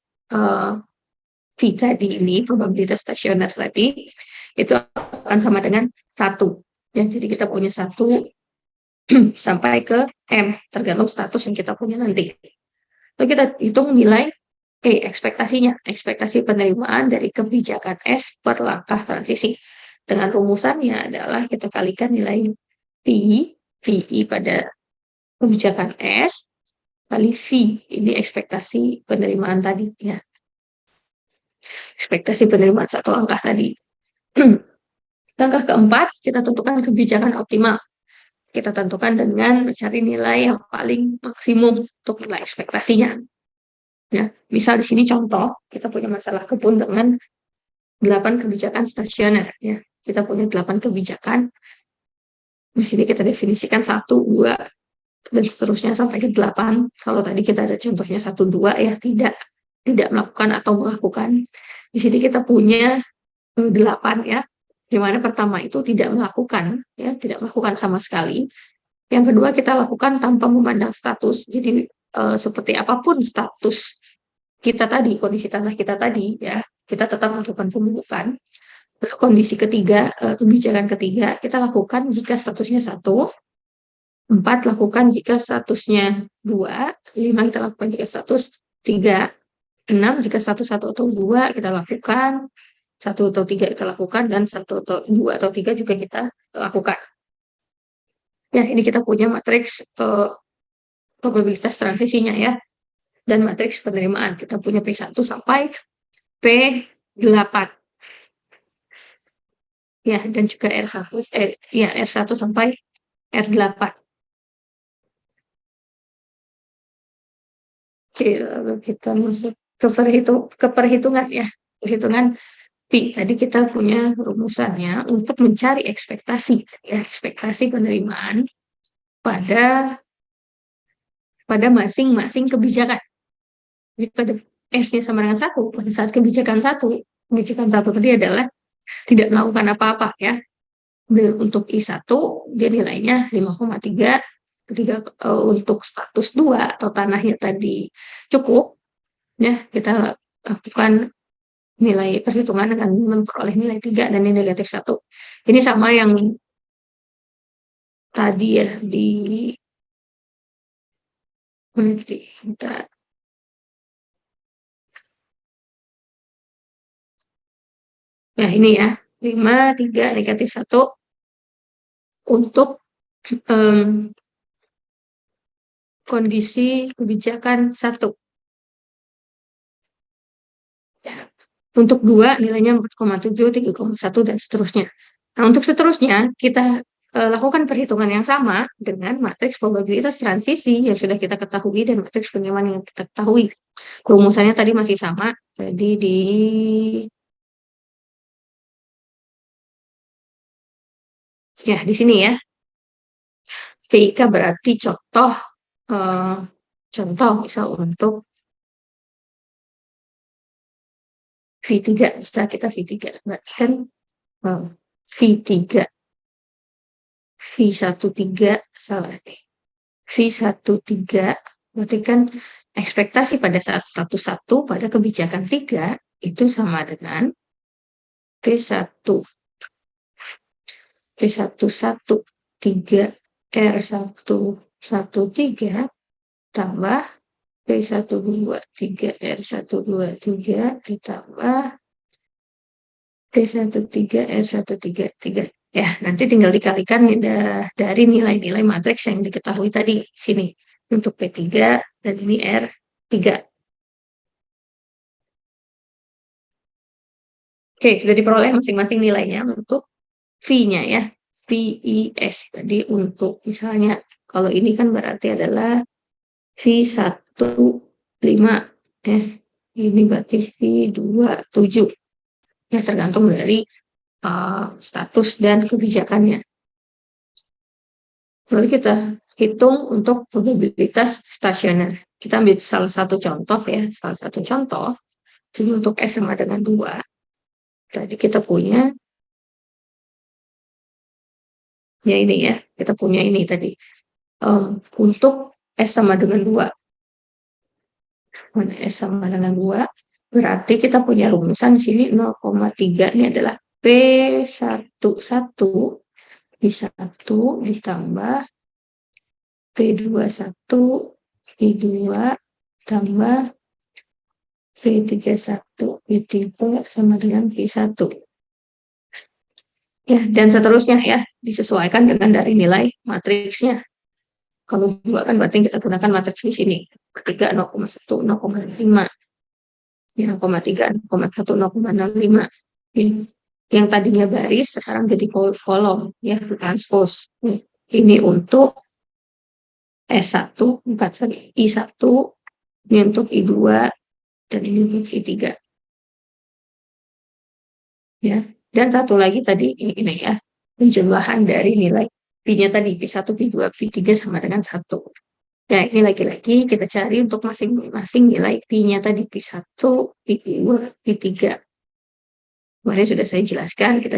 V tadi ini, probabilitas stasioner tadi, itu akan sama dengan 1. Ya, jadi kita punya 1 sampai ke M, tergantung status yang kita punya nanti. Lalu kita hitung nilai ekspektasinya, ekspektasi penerimaan dari kebijakan S per langkah transisi. Dengan rumusannya adalah kita kalikan nilai VI pada kebijakan S, kali V, ini ekspektasi penerimaan tadi, ya. Ekspektasi penerimaan satu langkah tadi. Langkah keempat, kita tentukan kebijakan optimal. Kita tentukan dengan mencari nilai yang paling maksimum untuk nilai ekspektasinya. Ya, misal di sini contoh, kita punya masalah kebun dengan 8 kebijakan stasioner, ya. Kita punya 8 kebijakan. Di sini kita definisikan 1, 2, dan seterusnya sampai ke 8. Kalau tadi kita ada contohnya 1, 2, ya, tidak melakukan atau melakukan. Di sini kita punya 8, ya. Di mana pertama itu tidak melakukan, ya, tidak melakukan sama sekali. Yang kedua kita lakukan tanpa memandang status. Jadi seperti apapun status kita tadi, kondisi tanah kita tadi, ya, kita tetap melakukan pemupukan. Lalu kondisi ketiga, kebijakan ketiga, kita lakukan jika statusnya 1, 4 lakukan jika statusnya 2, 5 kita lakukan jika status 3, 6 jika status 1 atau 2 kita lakukan, 1 atau 3 kita lakukan, dan 1 atau 2 atau 3 juga kita lakukan. Ya, ini kita punya matriks probabilitas transisinya, ya, dan matriks penerimaan. Kita punya P1 sampai P8. Ya, dan juga R1 sampai R8. Oke, lalu kita masuk ke perhitungan ya. Perhitungan V. Tadi kita punya rumusannya untuk mencari ekspektasi, ya, ekspektasi penerimaan pada masing-masing kebijakan. Jadi pada S-nya sama dengan 1, pada saat kebijakan satu tadi adalah tidak melakukan apa-apa ya. Untuk I1 dia nilainya 5,3. Untuk status 2 atau tanahnya tadi cukup, ya kita lakukan nilai perhitungan dengan memperoleh nilai 3 dan nilai negatif 1. Ini sama yang tadi ya di kita nah ini ya 5, 3, negatif 1 untuk kondisi kebijakan 1. Ya. Untuk 2 nilainya 4,7, 3,1 dan seterusnya. Nah, untuk seterusnya kita lakukan perhitungan yang sama dengan matriks probabilitas transisi yang sudah kita ketahui dan matriks penyamaan yang kita ketahui. Rumusannya tadi masih sama, jadi di sini ya. VIK berarti contoh misal untuk V3, misalnya kita V3 berarti kan V3 V13 salah nih. V13 berarti kan ekspektasi pada saat status 1 pada kebijakan 3 itu sama dengan P1 P113 R113 tambah P123 R123 ditambah P13 R133. Ya, nanti tinggal dikalikan dari nilai-nilai matriks yang diketahui tadi sini untuk P3 dan ini R3. Oke, sudah diperoleh masing-masing nilainya untuk V-nya ya, VIS. Jadi untuk misalnya kalau ini kan berarti adalah V15, ini berarti V27. Ya, tergantung dari status dan kebijakannya. Lalu kita hitung untuk probabilitas stasioner. Kita ambil salah satu contoh ya, Jadi untuk S sama dengan 2, tadi kita punya ya ini ya, kita punya ini tadi. Untuk S sama dengan 2, mana S sama dengan 2, berarti kita punya rumusan di sini 0,3 ini adalah P11 I1 ditambah P21 I2 tambah P31 I3 sama dengan P1. Ya, dan seterusnya ya, disesuaikan dengan dari nilai matriksnya. Kalau 2 kan berarti kita gunakan matriks di sini. 3, 0,1, 0,5. 0,3, 0,1, 0,05. Yang tadinya baris sekarang jadi kolom ya, transpose. Ini untuk S1, I1, ini untuk I2, dan ini untuk I3. Ya. Dan satu lagi tadi ini ya, penjumlahan dari nilai P-nya tadi, P1, P2, P3 sama dengan 1. Ya, ini lagi-lagi kita cari untuk masing-masing nilai P-nya tadi, P1, P2, P3. Kemarin sudah saya jelaskan, kita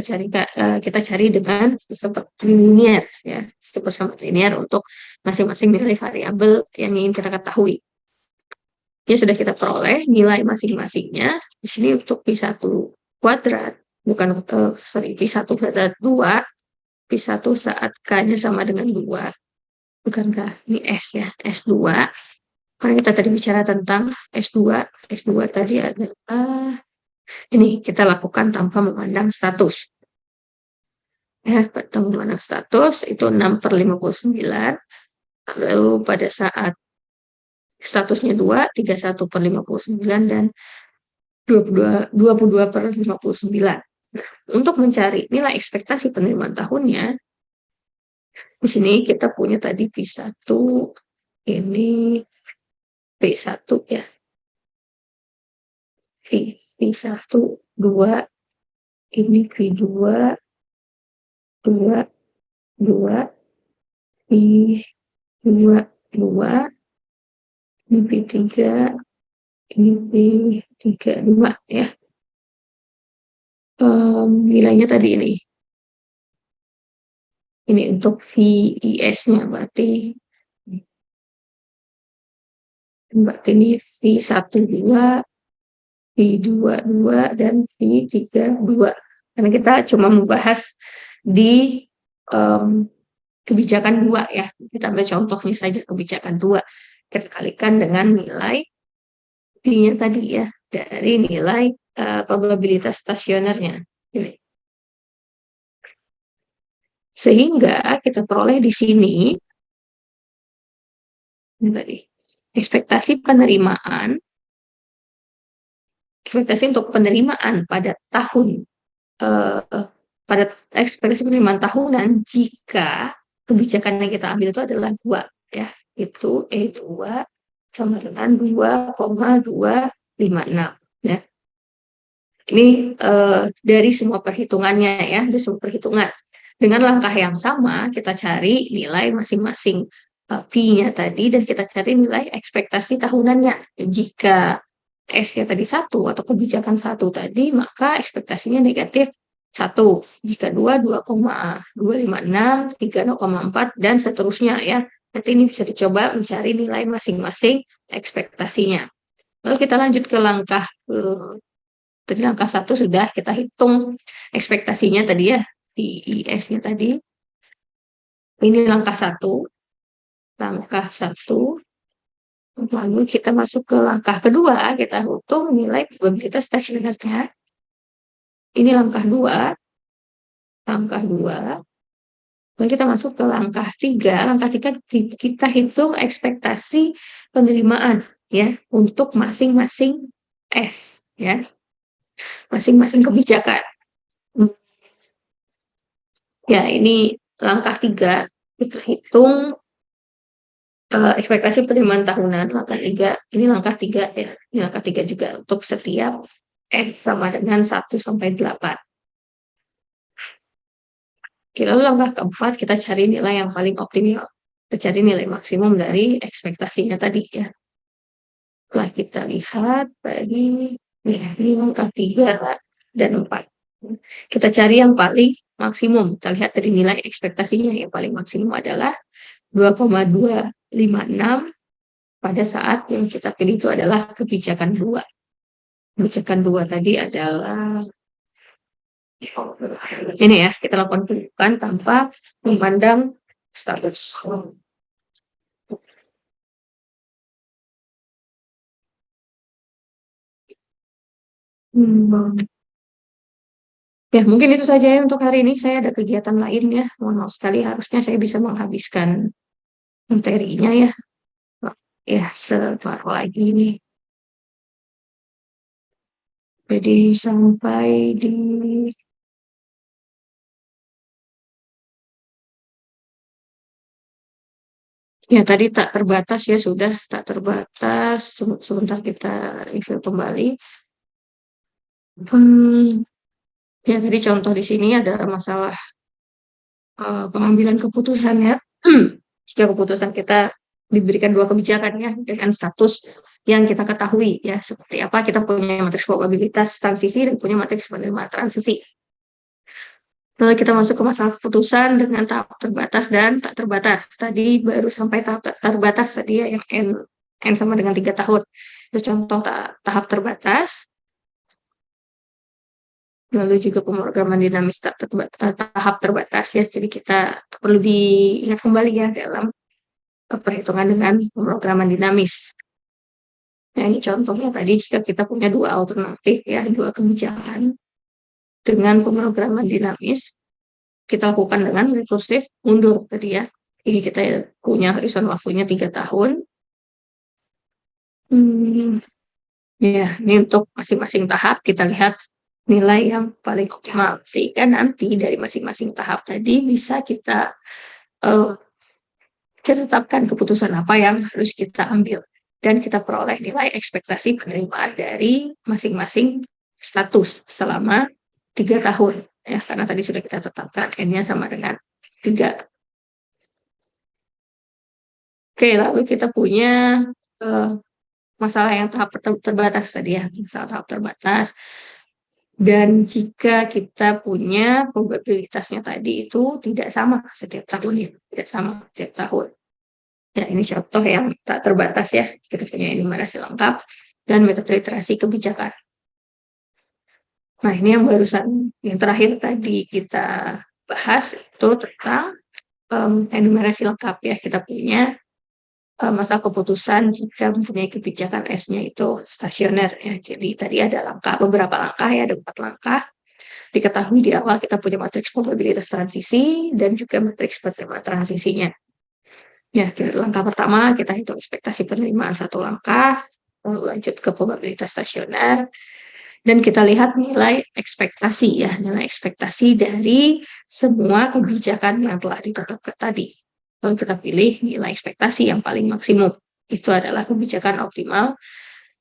cari dengan sistem linear ya, sistem persamaan linear untuk masing-masing nilai variabel yang ingin kita ketahui. Ya, sudah kita peroleh nilai masing-masingnya. Di sini untuk P1 kuadrat, P1 kuadrat 2, P1 saat K-nya sama dengan 2. Bukankah ini S ya, S2. Karena kita tadi bicara tentang S2 tadi adalah ini kita lakukan tanpa memandang status. Ya, tanpa memandang status itu 6/59. Lalu pada saat statusnya 2, 31/59 dan 22/59. Nah, untuk mencari nilai ekspektasi penerimaan tahunnya, di sini kita punya tadi P1, ini P1 ya. P1, 2, ini P2, 2, 2, P2, 2, ini P3, ini P3, 2 ya. Nilainya tadi ini. Ini untuk VIS-nya berarti ini V12, V22, dan V32. Karena kita cuma membahas di kebijakan 2 ya. Kita ambil contohnya saja kebijakan 2. Kita kalikan dengan nilai P-nya tadi ya, dari nilai probabilitas stasionernya. Ini. Sehingga kita peroleh di sini ini tadi ekspektasi untuk penerimaan pada tahun pada ekspektasi penerimaan tahunan jika kebijakan yang kita ambil itu adalah 2 ya, itu E2 sama dengan 2,256 ya. Ini dari semua perhitungannya ya, dari semua perhitungan. Dengan langkah yang sama, kita cari nilai masing-masing P-nya tadi, dan kita cari nilai ekspektasi tahunannya. Jika S-nya tadi 1 atau kebijakan 1 tadi, maka ekspektasinya negatif 1. Jika 2, 2,256, 3, 0,4, dan seterusnya ya. Nanti ini bisa dicoba mencari nilai masing-masing ekspektasinya. Lalu kita lanjut ke tadi langkah 1 sudah kita hitung ekspektasinya tadi ya, VIS-nya tadi. Ini langkah 1. Lalu kita masuk ke langkah kedua, kita hitung nilai probabilitas stasionernya. Ini langkah 2. Lalu kita masuk ke langkah 3. Langkah 3 kita hitung ekspektasi penerimaan ya untuk masing-masing S ya. Masing-masing kebijakan. Ya, ini langkah 3 kita hitung ekspektasi penerimaan tahunan. Langkah 3 ini langkah 3 ya. Ini langkah 3 juga untuk setiap F sama dengan 1 sampai 8. Lalu langkah keempat kita cari nilai yang paling optimal. Kita cari nilai maksimum dari ekspektasinya tadi ya. Setelah kita lihat tadi ya, ini langkah 3 dan 4. Kita cari yang paling maksimum. Kita lihat dari nilai ekspektasinya yang paling maksimum adalah 2,256 pada saat yang kita pilih itu adalah kebijakan 2. Kebijakan 2 tadi adalah ini ya, kita lakukan penunjukan tanpa memandang status. Ya, mungkin itu saja ya untuk hari ini. Saya ada kegiatan lain ya. Mohon maaf sekali, harusnya saya bisa menghabiskan materinya ya. Ya, sebentar lagi nih. Jadi sampai di ya tadi tak terbatas ya, sudah tak terbatas. Sebentar kita review kembali. Ya tadi contoh di sini ada masalah pengambilan keputusan ya. Jika keputusan kita diberikan 2 kebijakan ya dengan status yang kita ketahui ya, seperti apa, kita punya matriks probabilitas transisi dan punya matriks penerimaan transisi. Lalu kita masuk ke masalah keputusan dengan tahap terbatas dan tak terbatas. Tadi baru sampai tahap terbatas tadi ya, yang N sama dengan 3 tahun. Itu contoh tahap terbatas. Lalu juga pemrograman dinamis tahap terbatas ya. Jadi kita perlu diingat kembali ya dalam perhitungan dengan pemrograman dinamis. Nah, ini contohnya tadi jika kita punya 2 alternatif ya, 2 kebijakan dengan pemrograman dinamis, kita lakukan dengan rekursif mundur tadi ya. Ini kita punya horizon waktunya 3 tahun. Ya, ini untuk masing-masing tahap kita lihat nilai yang paling optimal, sehingga nanti dari masing-masing tahap tadi bisa eee, kita tetapkan keputusan apa yang harus kita ambil, dan kita peroleh nilai ekspektasi penerimaan dari masing-masing status selama 3 tahun, ya, karena tadi sudah kita tetapkan N-nya sama dengan 3. Oke, lalu kita punya, eee, masalah yang tahap terbatas tadi ya, masalah tahap terbatas. Dan jika kita punya probabilitasnya tadi itu tidak sama setiap tahunnya, tidak sama setiap tahun. Ya, ini contoh yang tak terbatas ya, kita punya enumerasi lengkap dan metode literasi kebijakan. Nah, ini yang barusan yang terakhir tadi kita bahas itu tentang, enumerasi lengkap ya, kita punya, masa keputusan jika mempunyai kebijakan S-nya itu stasioner ya. Jadi tadi ada beberapa langkah ya, ada 4 langkah. Diketahui di awal kita punya matriks probabilitas transisi dan juga matriks penerimaan transisinya. Ya, langkah pertama kita hitung ekspektasi penerimaan satu langkah, lalu lanjut ke probabilitas stasioner, dan kita lihat nilai ekspektasi ya, nilai ekspektasi dari semua kebijakan yang telah ditetapkan tadi. Lalu kita pilih nilai ekspektasi yang paling maksimum. Itu adalah kebijakan optimal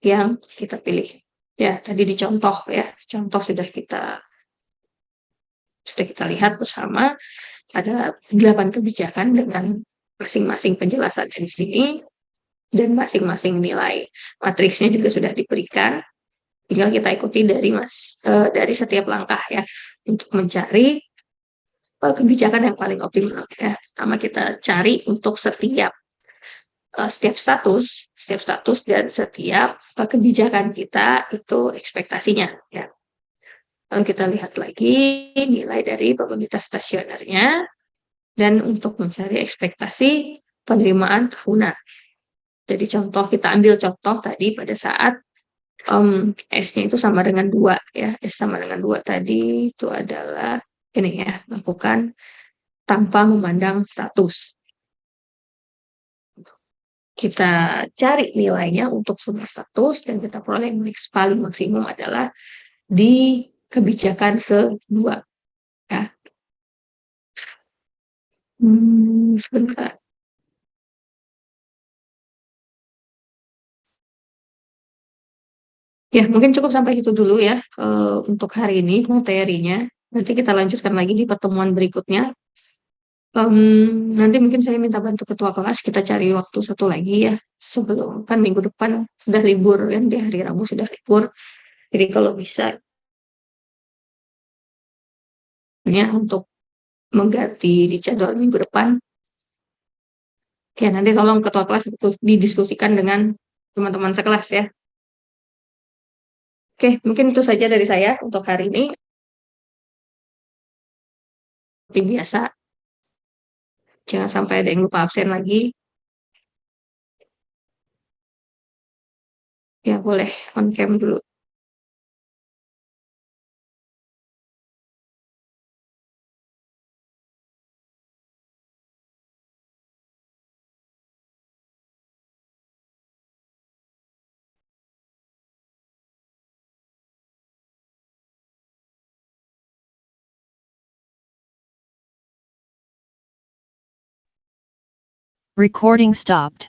yang kita pilih. Ya, tadi dicontoh ya, contoh sudah kita lihat bersama ada 8 kebijakan dengan masing-masing penjelasan di sini dan masing-masing nilai matriksnya juga sudah diberikan. Tinggal kita ikuti dari setiap langkah ya untuk mencari kebijakan yang paling optimal ya. Pertama kita cari untuk setiap status dan setiap kebijakan kita itu ekspektasinya ya. Lalu kita lihat lagi nilai dari probabilitas stasionernya dan untuk mencari ekspektasi penerimaan tahunan. Jadi kita ambil contoh tadi pada saat S-nya itu sama dengan 2 ya, S sama dengan 2 tadi itu adalah ini ya, lakukan tanpa memandang status. Kita cari nilainya untuk semua status dan kita peroleh paling maksimum adalah di kebijakan kedua ya. Sebentar. Ya, mungkin cukup sampai situ dulu ya, untuk hari ini materinya. Nanti kita lanjutkan lagi di pertemuan berikutnya. Nanti mungkin saya minta bantu ketua kelas, kita cari waktu satu lagi ya, sebelum kan minggu depan sudah libur kan, di hari Rabu sudah libur. Jadi kalau bisa ya untuk mengganti di jadwal minggu depan, ya nanti tolong ketua kelas didiskusikan dengan teman-teman sekelas ya. Oke, mungkin itu saja dari saya untuk hari ini. Seperti biasa, jangan sampai ada yang lupa absen lagi. Ya, boleh on cam dulu. Recording stopped.